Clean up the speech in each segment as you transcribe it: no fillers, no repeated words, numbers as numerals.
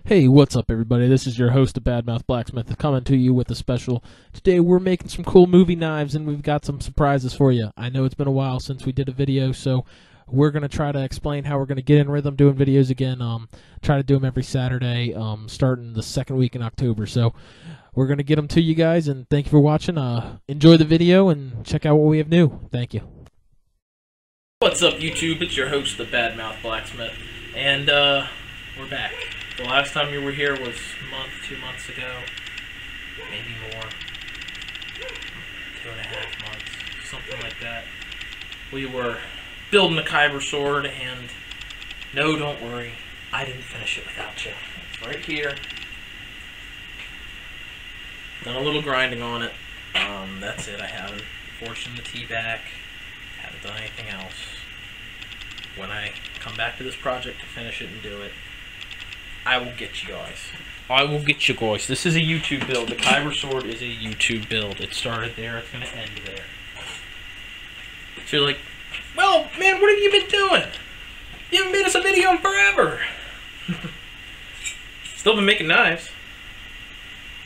Hey, what's up, everybody? This is your host, the Badmouth Blacksmith, coming to you with a special. Today, we're making some cool movie knives, and we've got some surprises for you. I know it's been a while since we did a video, so we're going to try to explain how we're going to get in rhythm doing videos again. Try to do them every Saturday, starting the second week in October. So we're going to get them to you guys, and thank you for watching. Enjoy the video, and check out what we have new. Thank you. What's up, YouTube? It's your host, the Badmouth Blacksmith, and we're back. The last time you were here was a month, 2 months ago, maybe more, 2.5 months, something like that. We were building a kyber sword, and no, don't worry, I didn't finish it without you. It's right here. Done a little grinding on it. That's it. I haven't forged the T back. Haven't done anything else. When I come back to this project to finish it and do it, I will get you guys. I will get you guys. This is a YouTube build. The kyber sword is a YouTube build. It started there. It's going to end there. So you're like, well, man, what have you been doing? You haven't made us a video in forever. Still been making knives.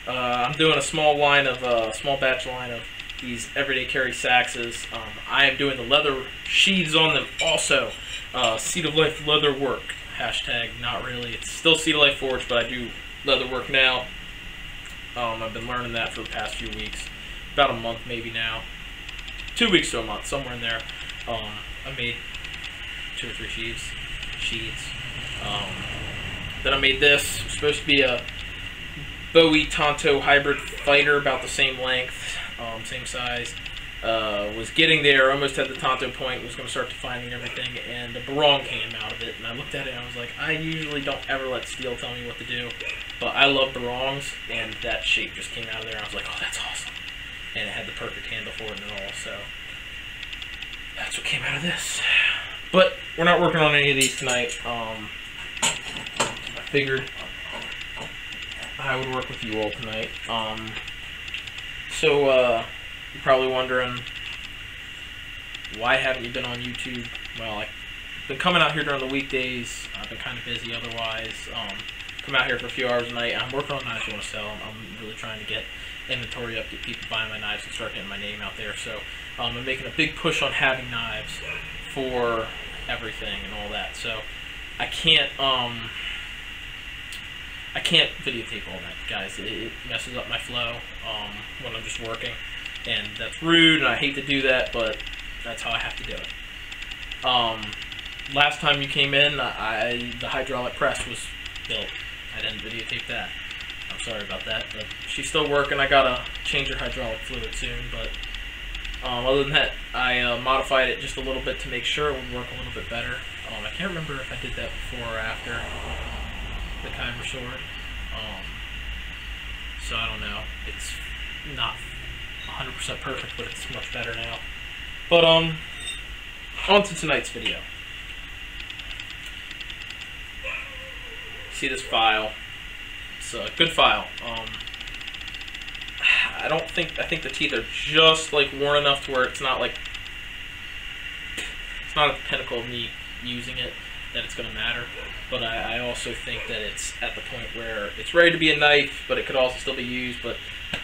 I'm doing a small batch line of these everyday carry saxes. I am doing the leather sheaths on them also. Seed of Life leather work. Hashtag not really. It's still Seed of Life Forge, but I do leather work now. I've been learning that for the past few weeks. About a month maybe now. 2 weeks to a month, somewhere in there. I made 2 or 3 sheaths. Then I made this. It's supposed to be a Bowie Tonto hybrid fighter, about the same length, same size. Was getting there, almost at the Tonto point, was going to start defining everything, and the barong came out of it, and I looked at it and I was like, I usually don't ever let steel tell me what to do, but I love barongs, and that shape just came out of there, and I was like, oh, that's awesome. And it had the perfect handle for it and all, so that's what came out of this. But we're not working on any of these tonight. I figured I would work with you all tonight. You're probably wondering, why haven't you been on YouTube? Well, I've been coming out here during the weekdays. I've been kind of busy otherwise. Come out here for a few hours a night. I'm working on knives I want to sell. I'm really trying to get inventory up, get people buying my knives, and start getting my name out there. So I'm making a big push on having knives for everything and all that. So I can't videotape all that, guys. It messes up my flow when I'm just working. And that's rude, and I hate to do that, but that's how I have to do it. Last time you came in, the hydraulic press was built. I didn't videotape that. I'm sorry about that, but she's still working. I gotta change her hydraulic fluid soon, but other than that, I modified it just a little bit to make sure it would work a little bit better. I can't remember if I did that before or after the kyber sword. So I don't know. It's not 100% perfect, but it's much better now. But on to tonight's video. See this file? It's a good file. I think the teeth are just like worn enough to where it's not like, it's not at the pinnacle of me using it that it's going to matter. But I also think that it's at the point where it's ready to be a knife, but it could also still be used. But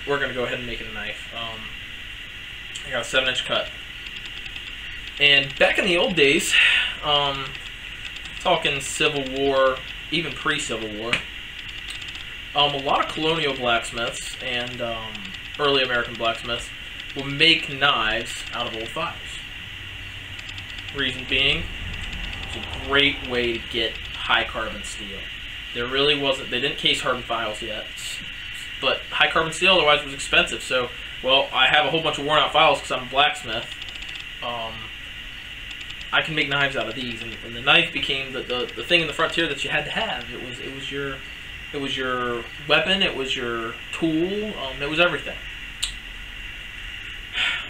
we're going to go ahead and make it a knife. I got a 7-inch cut. And back in the old days, talking Civil War, even pre-Civil War, a lot of colonial blacksmiths and early American blacksmiths would make knives out of old files. Reason being, it's a great way to get high carbon steel. There really wasn't, they didn't case harden files yet, but high carbon steel otherwise was expensive. So, well, I have a whole bunch of worn out files because I'm a blacksmith. I can make knives out of these, and the knife became the thing in the frontier that you had to have. It was your weapon, it was your tool, it was everything.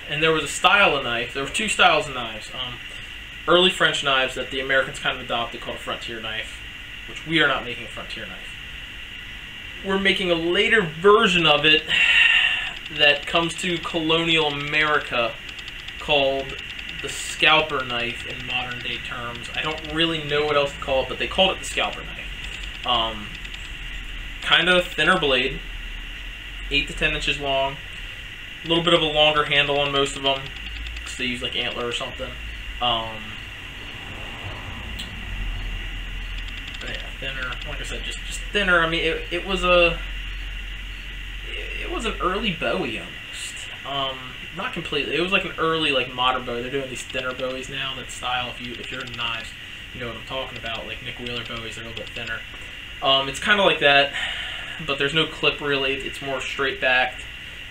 And there was a style of knife. There were 2 styles of knives. Early French knives that the Americans kind of adopted called a frontier knife, which we are not making a frontier knife. We're making a later version of it that comes to colonial America called the scalper knife in modern day terms. I don't really know what else to call it, but they called it the scalper knife. kind of thinner blade, 8 to 10 inches long. A little bit of a longer handle on most of them, because they use like antler or something. Yeah, thinner. Like I said, just thinner. I mean, it was an early Bowie almost. Not completely. It was like an early like modern Bowie. They're doing these thinner Bowies now. That style. If you're in knives, you know what I'm talking about. Like Nick Wheeler Bowies, they're a little bit thinner. It's kind of like that, but there's no clip really. It's more straight backed,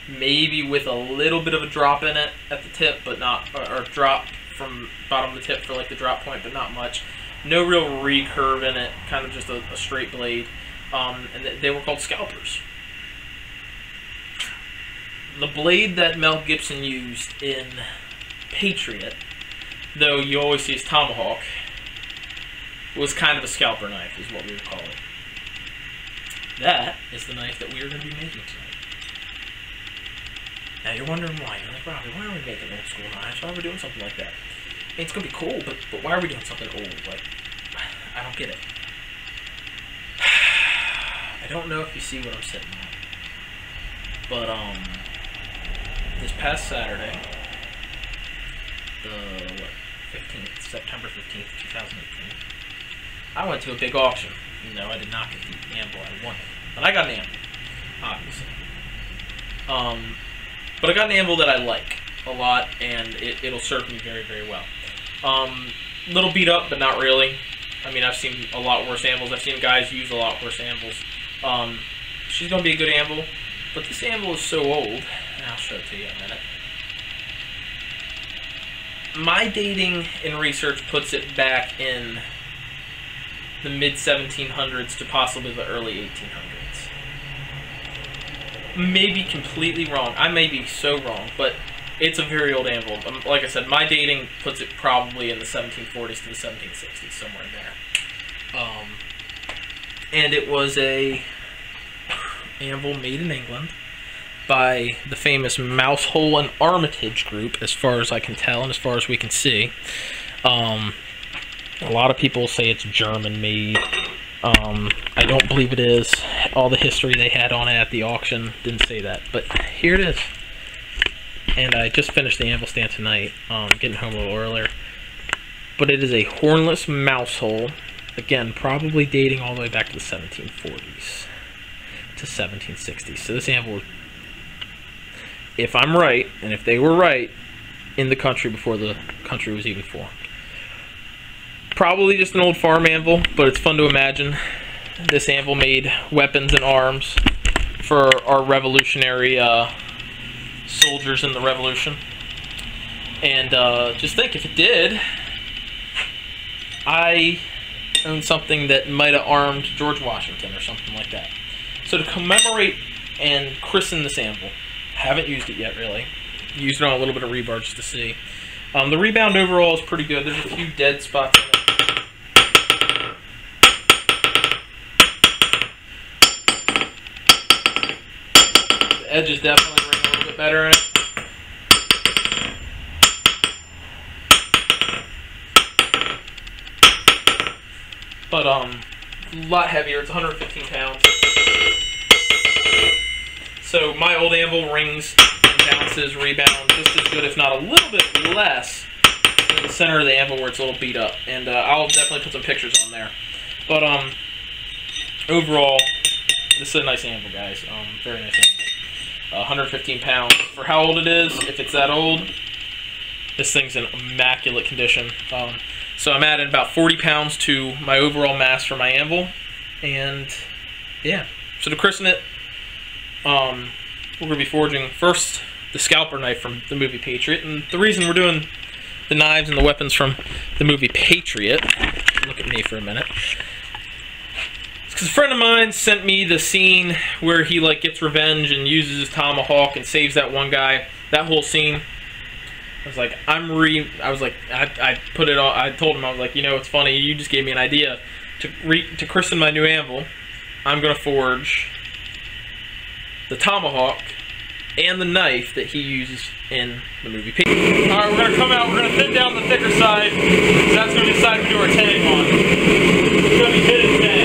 maybe with a little bit of a drop in it at the tip, but not, or drop from bottom of the tip for like the drop point, but not much. No real recurve in it, kind of just a straight blade. And they were called scalpers. The blade that Mel Gibson used in Patriot, though you always see his tomahawk, was kind of a scalper knife, is what we would call it. That is the knife that we are going to be making tonight. Now you're wondering why. You're like, Robbie, why are we making old school knives? Why are we doing something like that? It's going to be cool, but why are we doing something old? Like, I don't get it. I don't know if you see what I'm sitting on. But, this past Saturday, September 15th, 2018, I went to a big auction. No, I did not get the anvil I wanted. But I got an anvil, obviously. But I got an anvil that I like a lot, and it'll serve me very, very well. Little beat up, but not really. I mean, I've seen a lot worse anvils. I've seen guys use a lot worse anvils. She's going to be a good anvil, but this anvil is so old, and I'll show it to you in a minute. My dating and research puts it back in the mid-1700s to possibly the early 1800s. Maybe completely wrong. I may be so wrong, but it's a very old anvil. Like I said, my dating puts it probably in the 1740s to the 1760s, somewhere in there. And it was a anvil made in England by the famous Mousehole and Armitage group, as far as I can tell and as far as we can see. A lot of people say it's German made. I don't believe it is. All the history they had on it at the auction didn't say that, but here it is. And I just finished the anvil stand tonight, getting home a little earlier. But it is a hornless mousehole, again, probably dating all the way back to the 1740s to 1760s. So this anvil, if I'm right, and if they were right, in the country before the country was even formed. Probably just an old farm anvil, but it's fun to imagine. This anvil made weapons and arms for our revolutionary soldiers in the Revolution. And just think, if it did, I own something that might have armed George Washington or something like that. So to commemorate and christen this anvil, haven't used it yet really. Used it on a little bit of rebar just to see. The rebound overall is pretty good. There's a few dead spots in it. The edges definitely ring a little bit better in it. But a lot heavier. It's 115 pounds. So my old anvil rings and bounces, rebound just as good, if not a little bit less, in the center of the anvil where it's a little beat up. And I'll definitely put some pictures on there. But overall, this is a nice anvil, guys. Very nice anvil. 115 pounds. For how old it is, if it's that old, this thing's in immaculate condition. So I'm adding about 40 pounds to my overall mass for my anvil. And yeah, so to christen it, we're going to be forging first the scalper knife from the movie Patriot. And the reason we're doing the knives and the weapons from the movie Patriot, look at me for a minute, it's because a friend of mine sent me the scene where he like gets revenge and uses his tomahawk and saves that one guy. That whole scene, I was like, I put it on, I told him, I was like, you know, it's funny, you just gave me an idea to christen my new anvil. I'm going to forge the tomahawk and the knife that he uses in the movie Patriot. Alright, we're going to come out, we're going to thin down the thicker side, because that's going to be the side we do our tang on. It's going to be hidden tang.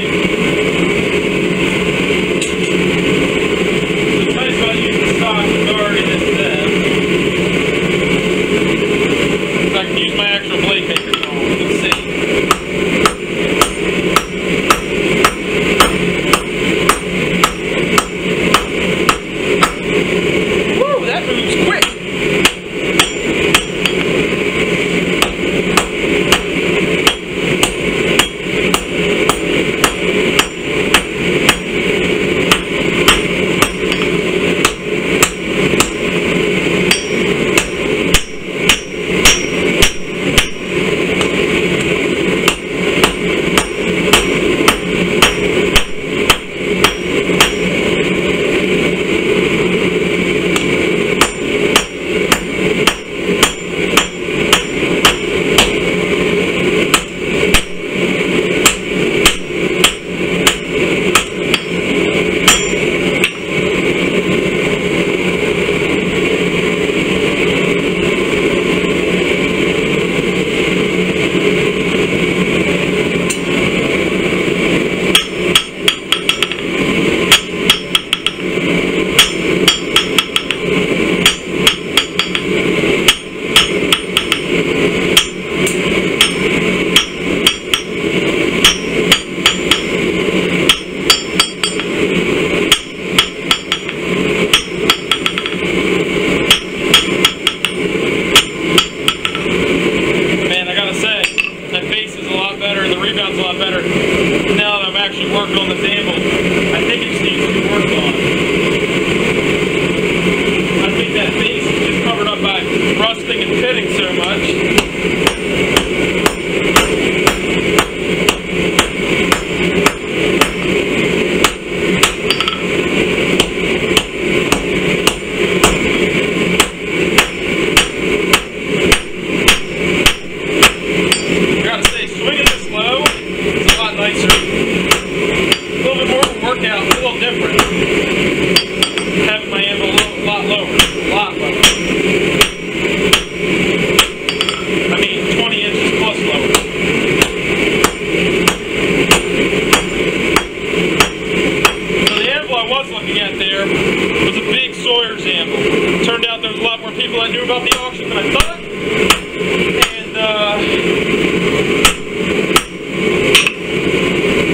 was looking at there was a big Sawyer's anvil. Turned out there was a lot more people that knew about the auction than I thought.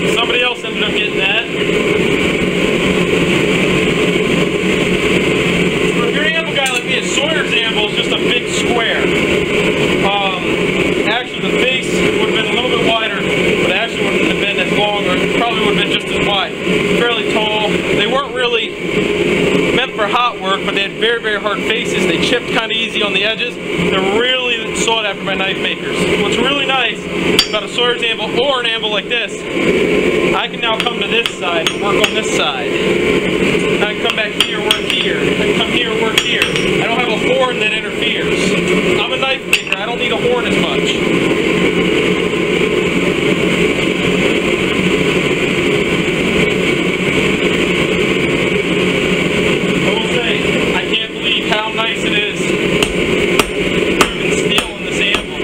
And somebody else ended up getting that. For a very anvil guy like me, a Sawyer's anvil is just a big square. Actually, the base would have been a little bit wider, but actually wouldn't have been as long, or probably would have been just as wide. Fairly tall. They weren't really meant for hot work, but they had very, very hard faces. They chipped kind of easy on the edges. They're really sought after by knife makers. What's really nice about a Sawyer's anvil or an anvil like this, I can now come to this side and work on this side. I can come back here, work here. I can come here, work here. I don't have a horn that interferes. I'm a knife maker. I don't need a horn as much. I will say, I can't believe how nice it is moving steel in this anvil.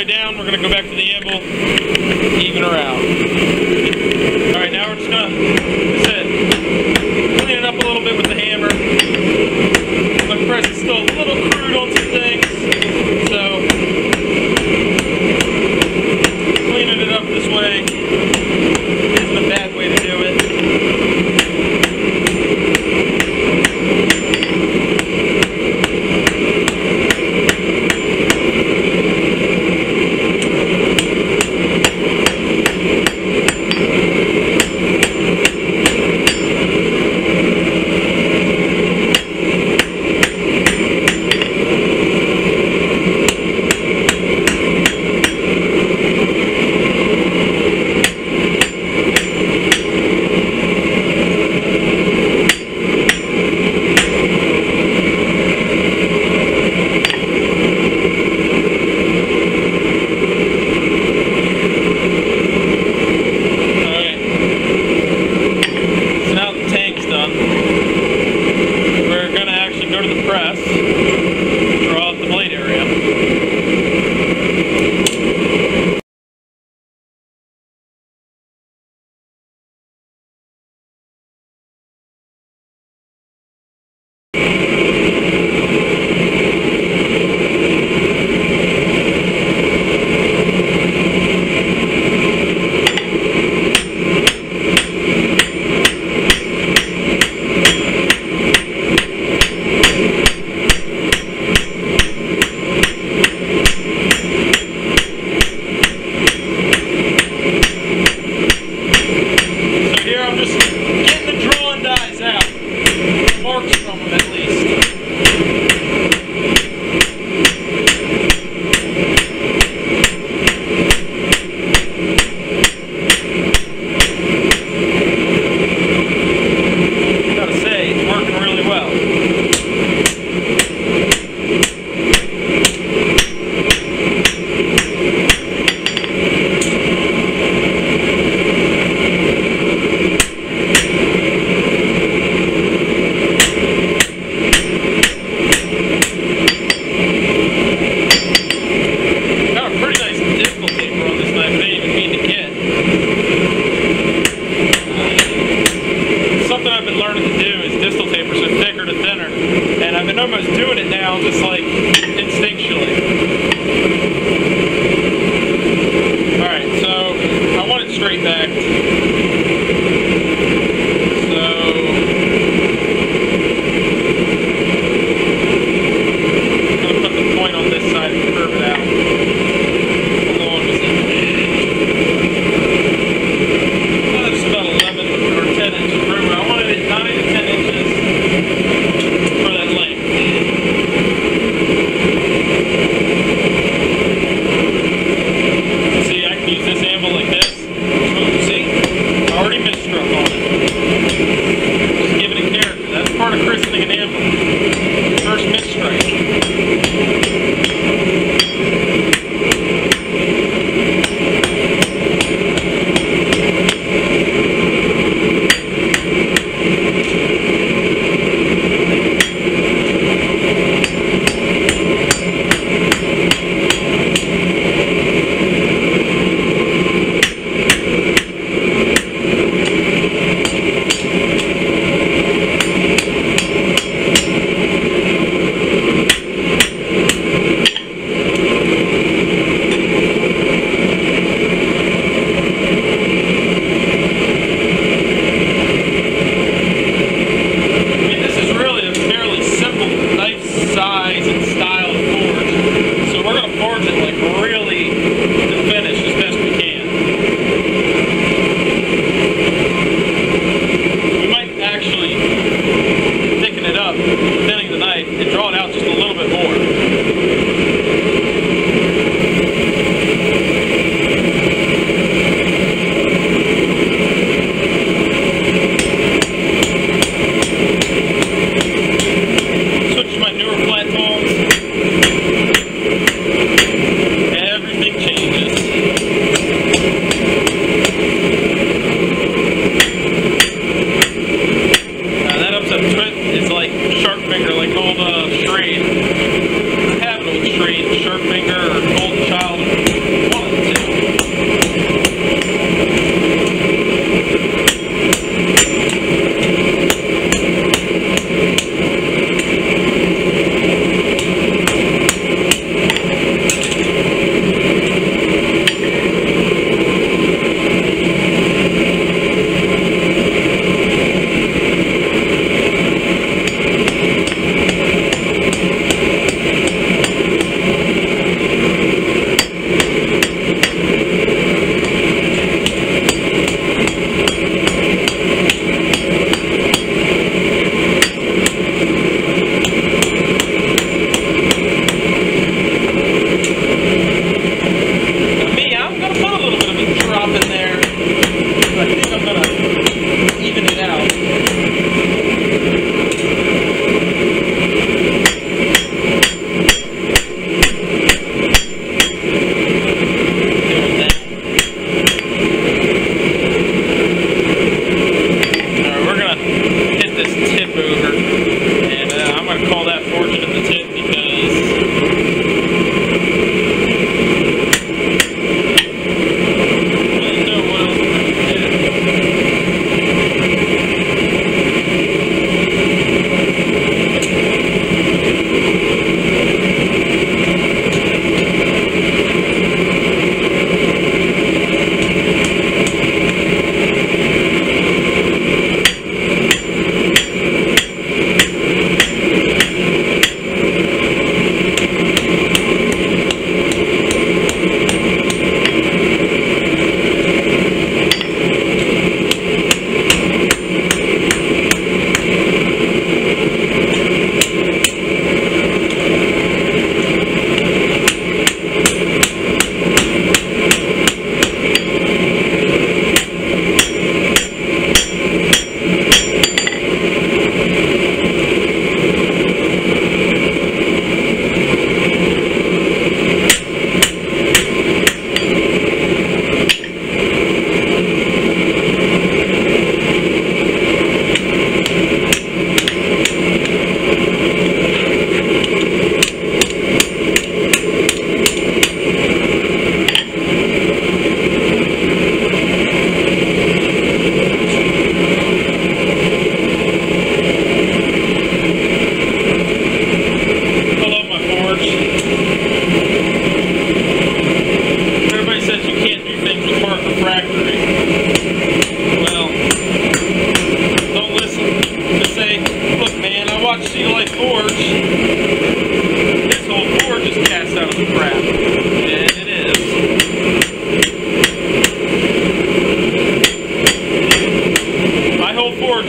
Down, we're going to go back to the anvil, even her out. Alright, now we're just going to, like I said, clean it up a little bit with the hammer. My press is still a little crude on some things, so cleaning it up this way isn't a bad way to do it. Getting the drawing dies out. Marks from them at least.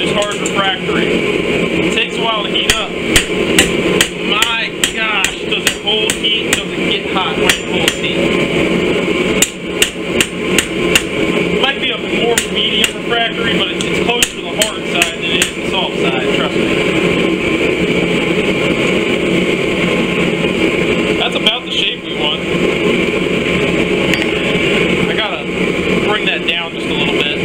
is hard refractory. It takes a while to heat up. My gosh, does it hold heat? Does it get hot when it holds heat? It might be a more medium refractory, but it's closer to the hard side than it is the soft side, trust me. That's about the shape we want. I gotta bring that down just a little bit.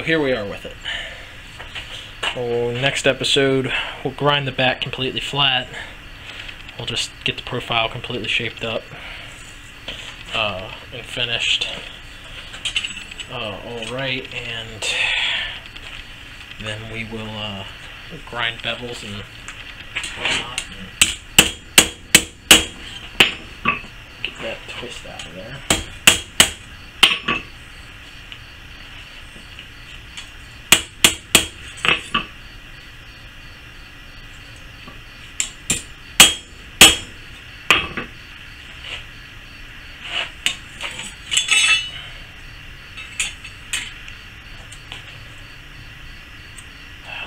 here we are with it. So next episode, we'll grind the back completely flat. We'll just get the profile completely shaped up and finished. Alright, and then we will grind bevels and whatnot. And get that twist out of there.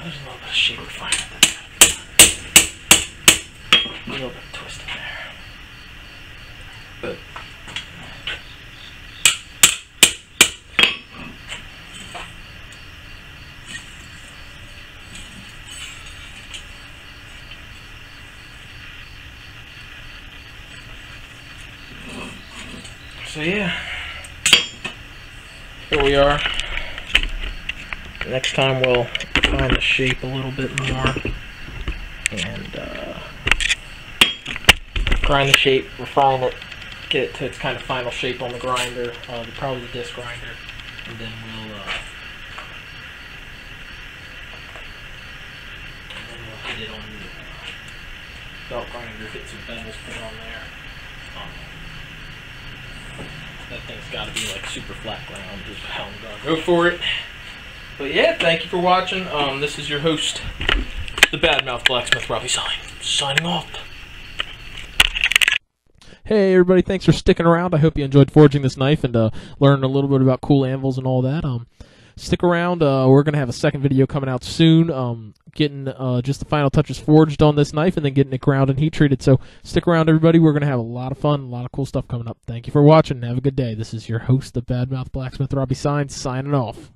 There's a little bit of shape refinement that's got to be done. A little bit of twist in there. But so yeah, here we are. Next time we'll refine the shape a little bit more and grind the shape, refine it, get it to its kind of final shape on the grinder, probably the disc grinder, and then we'll hit it on the belt grinder, get some bevels put on there. That thing's got to be like super flat ground, just how I'm gonna go for it. But yeah, thank you for watching. This is your host, the Badmouth Blacksmith, Robbie signing off. Hey everybody, thanks for sticking around. I hope you enjoyed forging this knife and learned a little bit about cool anvils and all that. Stick around. We're going to have a second video coming out soon, getting just the final touches forged on this knife and then getting it ground and heat treated. So stick around, everybody. We're going to have a lot of fun, a lot of cool stuff coming up. Thank you for watching. Have a good day. This is your host, the Badmouth Blacksmith, Robbie signing off.